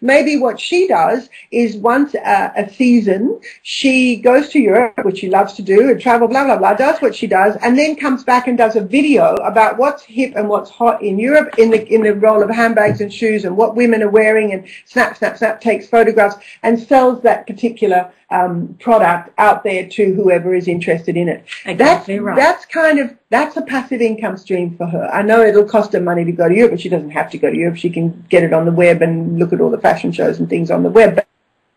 Maybe what she does is once a season, she goes to Europe, which she loves to do, and travel, blah, blah, blah, does what she does, and then comes back and does a video about what's hip and what's hot in Europe in the role of handbags and shoes and what women are wearing, and snap, snap, snap, takes photographs and sells that particular product out there to whoever is interested in it. Exactly right. That's a passive income stream for her. I know it'll cost her money to go to Europe, but she doesn't have to go to Europe. She can get it on the web and look at all the fashion shows and things on the web.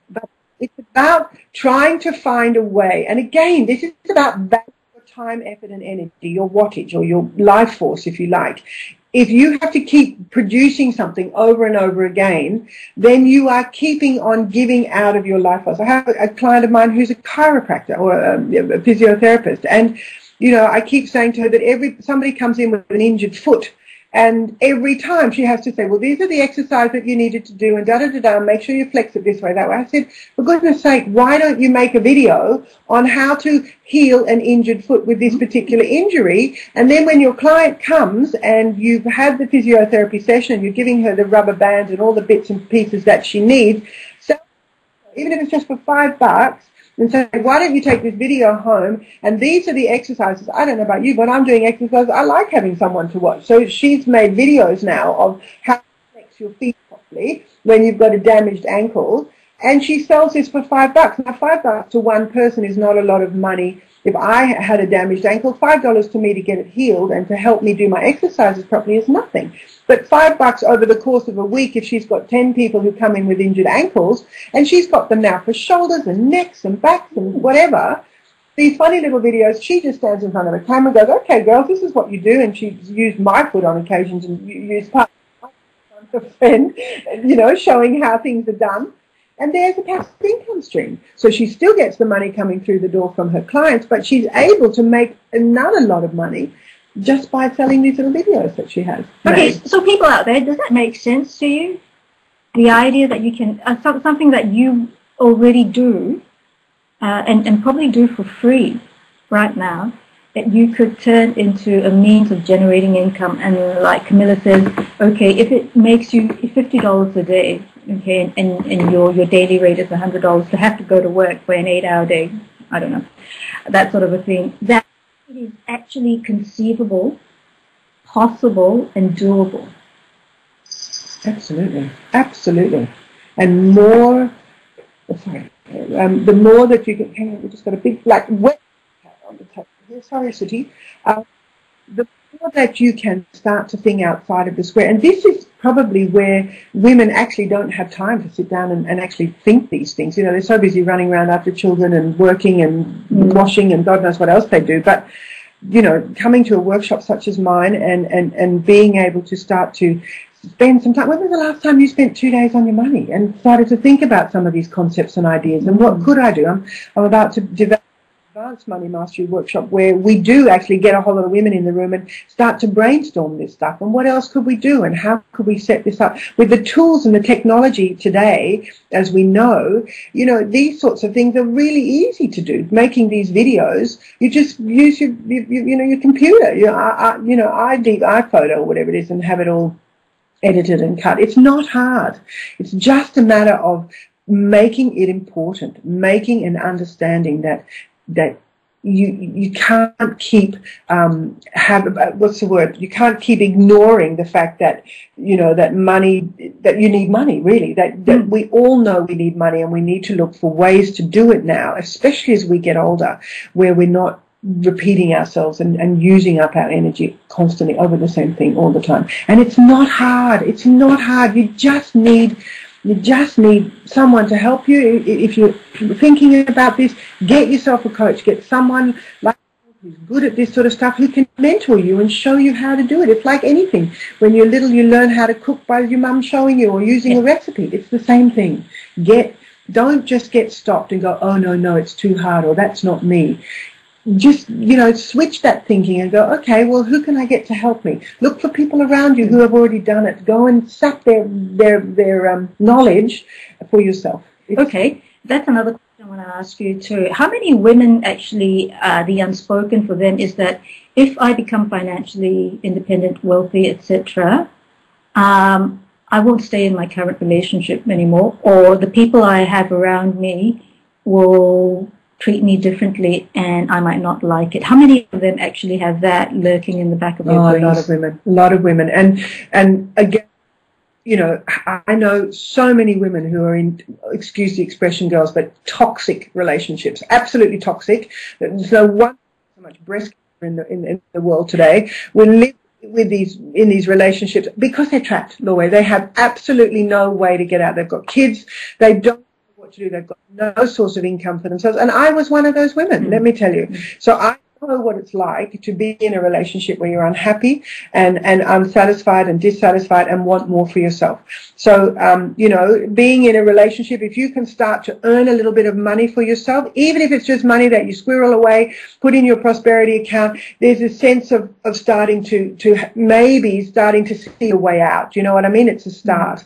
But it's about trying to find a way. And again, this is about value your time, effort, and energy, your wattage or your life force, if you like. If you have to keep producing something over and over again, then you are keeping on giving out of your life force. I have a client of mine who's a chiropractor or a physiotherapist, and you know, I keep saying to her that somebody comes in with an injured foot, and every time she has to say, well, these are the exercises that you needed to do, and da-da-da-da, make sure you flex it this way, that way. I said, for goodness sake, why don't you make a video on how to heal an injured foot with this particular injury? And then when your client comes and you've had the physiotherapy session and you're giving her the rubber bands and all the bits and pieces that she needs, so even if it's just for $5, and say, why don't you take this video home, and these are the exercises. I don't know about you, but I'm doing exercises. I like having someone to watch. So she's made videos now of how to flex your feet properly when you've got a damaged ankle, and she sells this for $5. Now, $5 to one person is not a lot of money. If I had a damaged ankle, $5 to me to get it healed and to help me do my exercises properly is nothing. But $5 over the course of a week, if she's got 10 people who come in with injured ankles, and she's got them now for shoulders and necks and backs and whatever, these funny little videos, she just stands in front of the camera and goes, okay, girls, this is what you do. And she's used my foot on occasions and used part of my friend, you know, showing how things are done. And there's a passive income stream. So she still gets the money coming through the door from her clients, but she's able to make another lot of money just by selling these little videos that she has. Okay, so people out there, does that make sense to you? The idea that you can, something that you already do and probably do for free right now, that you could turn into a means of generating income. And like Camilla says, okay, if it makes you $50 a day, okay, and your daily rate is $100 to have to go to work for an 8-hour day, I don't know, that sort of a thing, that it is actually conceivable, possible, and doable. Absolutely, absolutely. And more, the more that you can, hang on, we just got a big black wet on the top here, sorry, Sooty. The more that you can start to think outside of the square, and this is probably where women actually don't have time to sit down and actually think these things. You know, they're so busy running around after children and working and washing and God knows what else they do. But, you know, coming to a workshop such as mine and being able to start to spend some time. When was the last time you spent 2 days on your money and started to think about some of these concepts and ideas and what could I do? I'm about to develop Advanced Money Mastery workshop where we do actually get a whole lot of women in the room and start to brainstorm this stuff and what else could we do and how could we set this up with the tools and the technology today. As we know, you know, these sorts of things are really easy to do. Making these videos, you just use your computer, iPhoto or whatever it is, and have it all edited and cut. It's not hard. It's just a matter of making it important, making an understanding that you can't keep you can't keep ignoring the fact that, you know, that you need money, really, that we all know we need money, and we need to look for ways to do it now, especially as we get older, where we're not repeating ourselves and using up our energy constantly over the same thing all the time. And it's not hard. It's not hard. You just need someone to help you. If you're thinking about this, get yourself a coach. Get someone like who's good at this sort of stuff who can mentor you and show you how to do it. It's like anything. When you're little, you learn how to cook by your mum showing you or using a recipe. It's the same thing. Don't just get stopped and go, oh, no, it's too hard, or that's not me. Just, you know, switch that thinking and go, okay, well, who can I get to help me? Look for people around you who have already done it. Go and sap their knowledge for yourself. Okay, that's another question I want to ask you too. How many women actually, the unspoken for them is that if I become financially independent, wealthy, etc., I won't stay in my current relationship anymore, or the people I have around me will treat me differently and I might not like it. How many of them actually have that lurking in the back of their brains? A lot of women. And again, you know, I know so many women who are in, excuse the expression, girls, but toxic relationships, absolutely toxic. There's no wonder so much breast cancer in the world today. We live with in these relationships because they're trapped, Laura. They have absolutely no way to get out. They've got kids. They don't know what to do. They've got no source of income for themselves. And I was one of those women, let me tell you. So I know what it's like to be in a relationship where you're unhappy and unsatisfied and dissatisfied and want more for yourself. So, you know, being in a relationship, if you can start to earn a little bit of money for yourself, even if it's just money that you squirrel away, put in your prosperity account, there's a sense of starting to maybe starting to see a way out. You know what I mean? It's a start.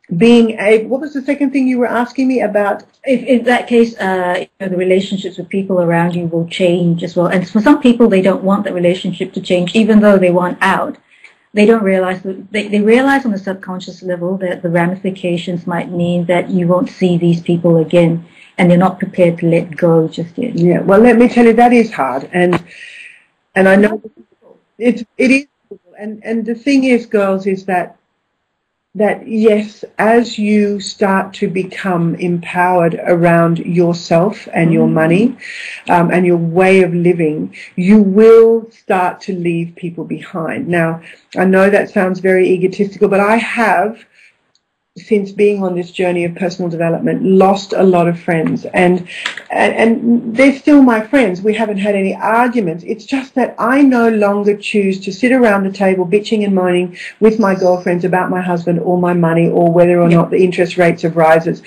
What was the second thing you were asking me about? If in that case, you know, the relationships with people around you will change as well. And for some people, they don't want the relationship to change, even though they want out. They don't realize that they realize on the subconscious level that the ramifications might mean that you won't see these people again, and they're not prepared to let go just yet. Yeah. Well, let me tell you, that is hard, and I know it is. And the thing is, girls, is that yes, as you start to become empowered around yourself and your money and your way of living, you will start to leave people behind. Now, I know that sounds very egotistical, but I have, since being on this journey of personal development, lost a lot of friends, and they're still my friends. We haven't had any arguments. It's just that I no longer choose to sit around the table bitching and moaning with my girlfriends about my husband or my money or whether or not the interest rates have rises.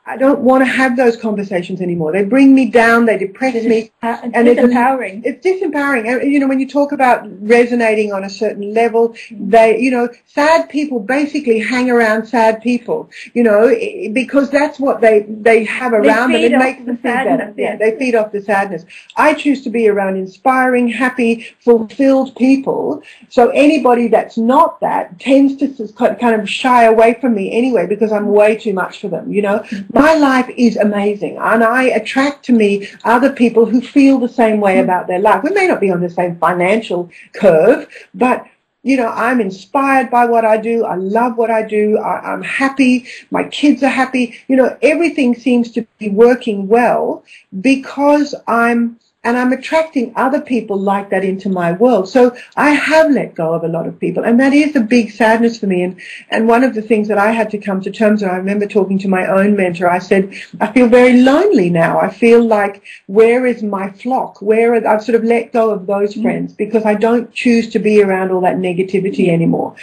I don't want to have those conversations anymore. They bring me down. They depress me. And it's disempowering. It's disempowering. And, you know, when you talk about resonating on a certain level, you know, sad people basically hang around sad people, you know, because that's what they have around them. It makes them feel better. Yeah, they feed off the sadness. I choose to be around inspiring, happy, fulfilled people. So anybody that's not that tends to kind of shy away from me anyway, because I'm way too much for them, you know. My life is amazing, and I attract to me other people who feel the same way about their life. We may not be on the same financial curve, but, you know, I'm inspired by what I do. I love what I do. I'm happy. My kids are happy. You know, everything seems to be working well because I'm attracting other people like that into my world. So I have let go of a lot of people, and that is a big sadness for me. And one of the things that I had to come to terms with, I remember talking to my own mentor, I said, I feel very lonely now. I feel like, where is my flock? I've sort of let go of those friends because I don't choose to be around all that negativity anymore.